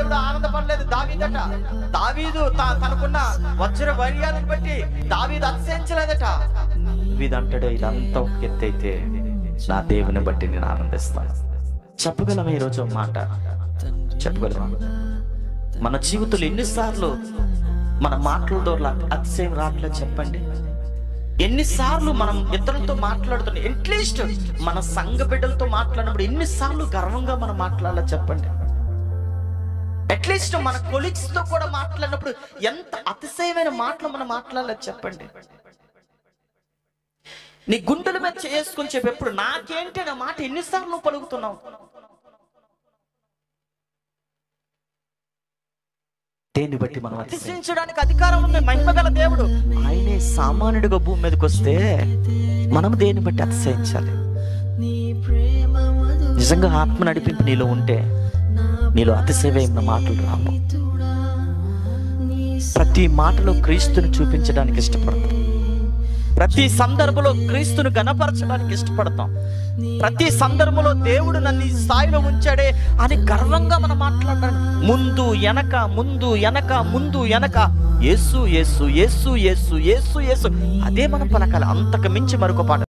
దేవుడు ఆనందపడలేదు దావీదట. దావీదు తనకున్న వజ్ర వైర్యాలను బట్టి దావీదు అతిశయించలేదట. వీదంటాడు, ఇదంతా ఒక ఎత్తు అయితే నా దేవుని బట్టి నేను ఆనందిస్తాను. చెప్పగలమా ఈరోజు ఒక మాట? చెప్పగలమా? మన జీవితంలో ఎన్నిసార్లు మన మాటల ద్వారా అతిశయం రావట్లేదు చెప్పండి? ఎన్నిసార్లు మనం ఇతరులతో మాట్లాడుతున్నాం? అట్లీస్ట్ మన సంఘ బిడ్డలతో మాట్లాడినప్పుడు ఎన్నిసార్లు గర్వంగా మనం మాట్లాడాలి చెప్పండి? అట్లీస్ట్ మన కొలీగ్స్ తో కూడా మాట్లాడినప్పుడు ఎంత అతిశయమైన మాటలు మనం మాట్లాడాలి చెప్పండి? నీ గుండెల మీద చేసుకొని చెప్పి ఎప్పుడు నాకేంటి అనే మాట ఎన్నిసార్లు నువ్వు పలుకుతున్నావు? దేన్ని బట్టి మనం అతిశయించడానికి అధికారం ఉంది? మహిమగల దేవుడు ఆయనే సామాన్యుడిగా భూమి మీదకి వస్తే మనం దేన్ని బట్టి అతిశయించాలి? నిజంగా ఆత్మ నడిపింపు నీలో ఉంటే నీలో అతిశయమైన మాటలు రావు. ప్రతి మాటలో క్రీస్తుని చూపించడానికి ఇష్టపడతాం. ప్రతి సందర్భంలో క్రీస్తును గణపరచడానికి ఇష్టపడతాం. ప్రతి సందర్భంలో దేవుడు నన్ను ఈ స్థాయిలో ఉంచాడే అని గర్వంగా మనం మాట్లాడాలి. ముందు వెనక ముందు వెనక ముందు వెనక యేసు యేసు యేసు యేసు యేసు యేసు అదే మనం పలకాలి. అంతకు మించి మరొక పాట